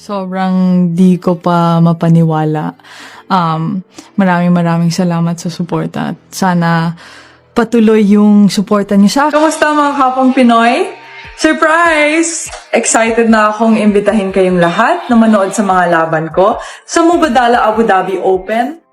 Sobrang di ko pa mapaniwala. Maraming salamat sa suporta at sana patuloy yung suporta niyo sa akin. Kamusta mga kapang Pinoy? Surprise! Excited na akong imbitahin kayong lahat na manood sa mga laban ko sa Wthe Abu Dhabi Open.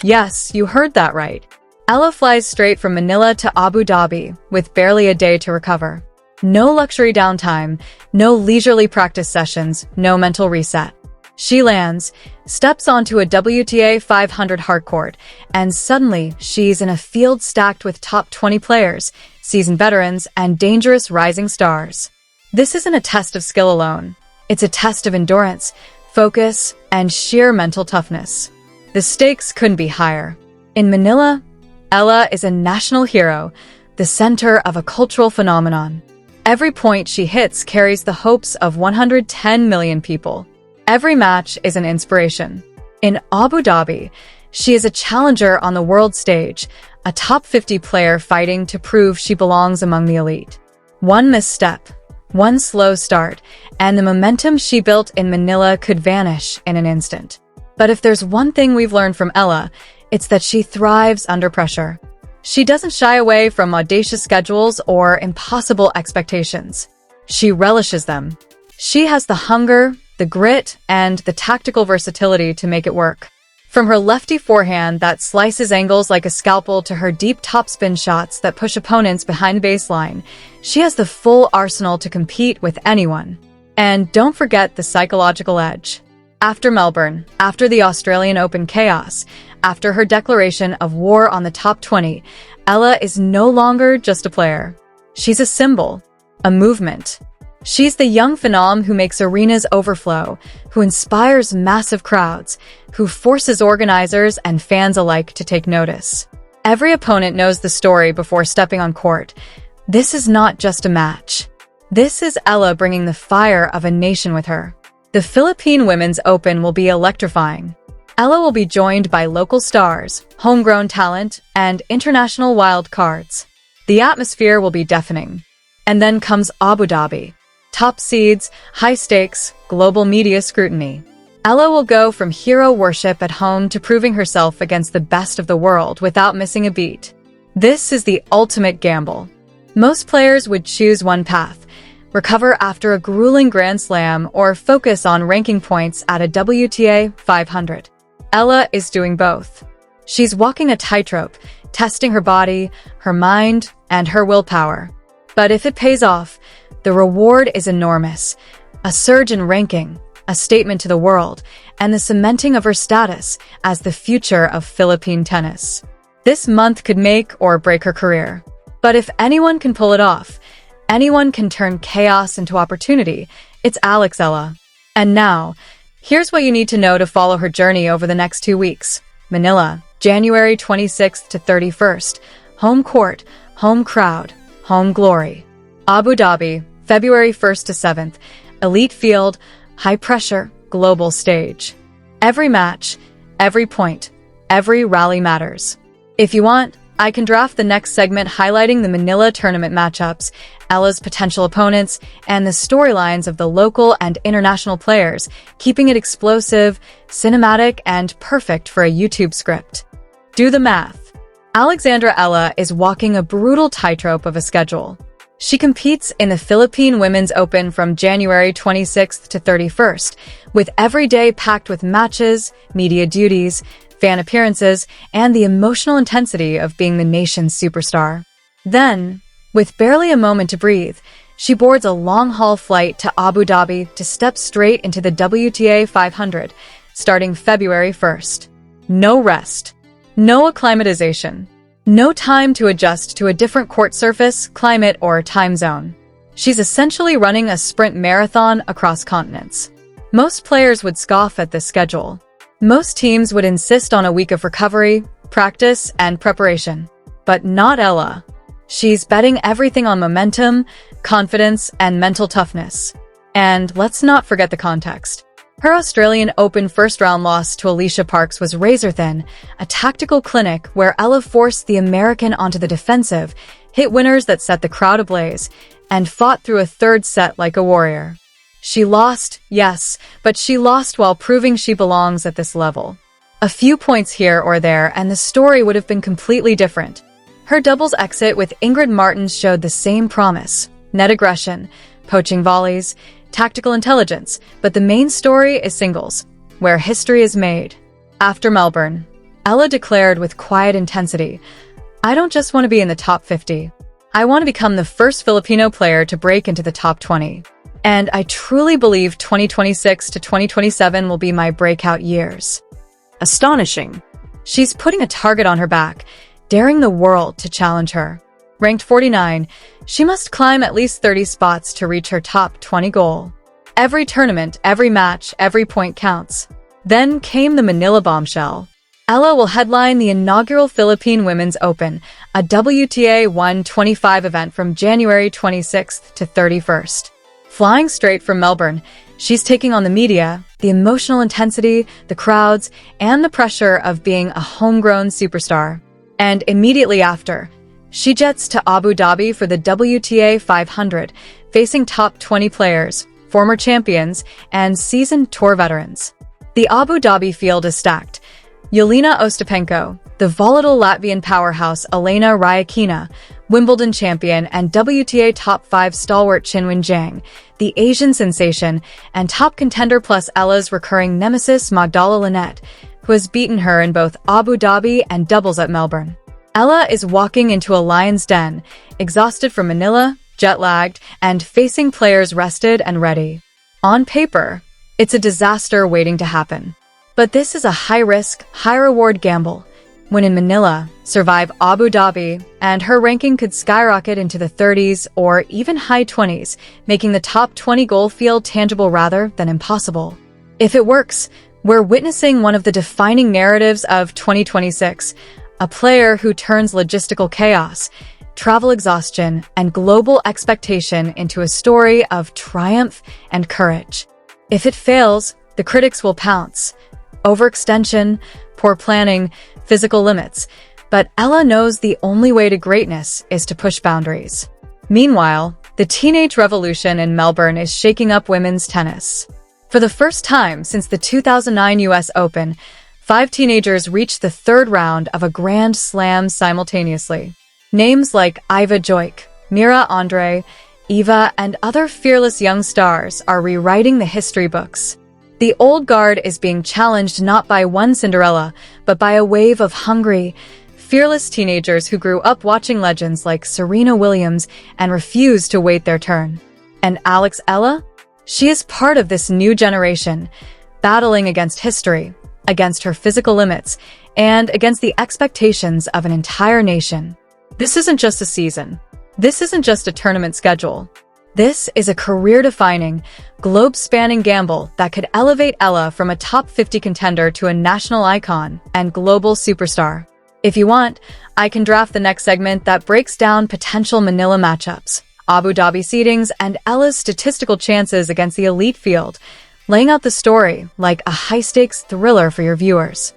Yes, you heard that right. Eala flies straight from Manila to Abu Dhabi with barely a day to recover. No luxury downtime, no leisurely practice sessions, no mental reset. She lands, steps onto a WTA 500 hardcourt, and suddenly she's in a field stacked with top 20 players, seasoned veterans, and dangerous rising stars. This isn't a test of skill alone. It's a test of endurance, focus, and sheer mental toughness. The stakes couldn't be higher. In Manila, Eala is a national hero, the center of a cultural phenomenon. Every point she hits carries the hopes of 110 million people. Every match is an inspiration. In Abu Dhabi, she is a challenger on the world stage, a top 50 player fighting to prove she belongs among the elite. One misstep, one slow start, and the momentum she built in Manila could vanish in an instant. But if there's one thing we've learned from Eala, it's that she thrives under pressure. She doesn't shy away from audacious schedules or impossible expectations. She relishes them. She has the hunger, the grit, and the tactical versatility to make it work. From her lefty forehand that slices angles like a scalpel to her deep topspin shots that push opponents behind the baseline, she has the full arsenal to compete with anyone. And don't forget the psychological edge. After Melbourne, after the Australian Open chaos, after her declaration of war on the top 20, Eala is no longer just a player. She's a symbol, a movement. She's the young phenom who makes arenas overflow, who inspires massive crowds, who forces organizers and fans alike to take notice. Every opponent knows the story before stepping on court. This is not just a match. This is Eala bringing the fire of a nation with her. The Philippine Women's Open will be electrifying. Eala will be joined by local stars, homegrown talent, and international wild cards. The atmosphere will be deafening. And then comes Abu Dhabi. Top seeds, high stakes, global media scrutiny. Eala will go from hero worship at home to proving herself against the best of the world without missing a beat. This is the ultimate gamble. Most players would choose one path: recover after a grueling Grand Slam or focus on ranking points at a WTA 500. Eala is doing both. She's walking a tightrope, testing her body, her mind, and her willpower. But if it pays off, the reward is enormous. A surge in ranking, a statement to the world, and the cementing of her status as the future of Philippine tennis. This month could make or break her career. But if anyone can pull it off, anyone can turn chaos into opportunity, it's Eala. And now, here's what you need to know to follow her journey over the next 2 weeks. Manila, January 26th to 31st. Home court, home crowd, home glory. Abu Dhabi, February 1st to 7th. Elite field, high pressure, global stage. Every match, every point, every rally matters. If you want, I can draft the next segment highlighting the Manila tournament matchups, Eala's potential opponents, and the storylines of the local and international players, keeping it explosive, cinematic, and perfect for a YouTube script. Do the math. Alexandra Eala is walking a brutal tightrope of a schedule. She competes in the Philippine Women's Open from January 26th to 31st, with every day packed with matches, media duties, fan appearances, and the emotional intensity of being the nation's superstar. Then, with barely a moment to breathe, she boards a long-haul flight to Abu Dhabi to step straight into the WTA 500, starting February 1st. No rest. No acclimatization. No time to adjust to a different court surface, climate, or time zone. She's essentially running a sprint marathon across continents. Most players would scoff at this schedule. Most teams would insist on a week of recovery, practice, and preparation. But not Eala. She's betting everything on momentum, confidence, and mental toughness. And let's not forget the context. Her Australian Open first-round loss to Alicia Parks was razor-thin, a tactical clinic where Eala forced the American onto the defensive, hit winners that set the crowd ablaze, and fought through a third set like a warrior. She lost, yes, but she lost while proving she belongs at this level. A few points here or there, and the story would have been completely different. Her doubles exit with Ingrid Martens showed the same promise: net aggression, poaching volleys, tactical intelligence, but the main story is singles, where history is made. After Melbourne, Eala declared with quiet intensity, "I don't just want to be in the top 50. I want to become the first Filipino player to break into the top 20. And I truly believe 2026 to 2027 will be my breakout years." Astonishing. She's putting a target on her back, daring the world to challenge her. Ranked 49, she must climb at least 30 spots to reach her top 20 goal. Every tournament, every match, every point counts. Then came the Manila bombshell. Eala will headline the inaugural Philippine Women's Open, a WTA 125 event from January 26th to 31st. Flying straight from Melbourne, she's taking on the media, the emotional intensity, the crowds, and the pressure of being a homegrown superstar. And immediately after, she jets to Abu Dhabi for the WTA 500, facing top 20 players, former champions, and seasoned tour veterans. The Abu Dhabi field is stacked. Jelena Ostapenko, the volatile Latvian powerhouse Elena Rybakina, Wimbledon champion and WTA top 5 stalwart Qinwen Zhang, the Asian sensation, and top contender plus Eala's recurring nemesis Magdala Linette, who has beaten her in both Abu Dhabi and doubles at Melbourne. Eala is walking into a lion's den, exhausted from Manila, jet-lagged, and facing players rested and ready. On paper, it's a disaster waiting to happen. But this is a high-risk, high-reward gamble. When in Manila, survive Abu Dhabi, and her ranking could skyrocket into the 30s or even high 20s, making the top 20 goal field tangible rather than impossible. If it works, we're witnessing one of the defining narratives of 2026, a player who turns logistical chaos, travel exhaustion, and global expectation into a story of triumph and courage. If it fails, the critics will pounce. Overextension, poor planning, physical limits. But Eala knows the only way to greatness is to push boundaries. Meanwhile, the teenage revolution in Melbourne is shaking up women's tennis. For the first time since the 2009 US Open, 5 teenagers reached the third round of a Grand Slam simultaneously. Names like Iva Joik, Mira Andre, Eva, and other fearless young stars are rewriting the history books. The old guard is being challenged not by one Cinderella, but by a wave of hungry, fearless teenagers who grew up watching legends like Serena Williams and refused to wait their turn. And Alex Eala? She is part of this new generation, battling against history, against her physical limits, and against the expectations of an entire nation. This isn't just a season. This isn't just a tournament schedule. This is a career-defining, globe-spanning gamble that could elevate Eala from a top 50 contender to a national icon and global superstar. If you want, I can draft the next segment that breaks down potential Manila matchups, Abu Dhabi seedings, and Eala's statistical chances against the elite field, laying out the story like a high-stakes thriller for your viewers.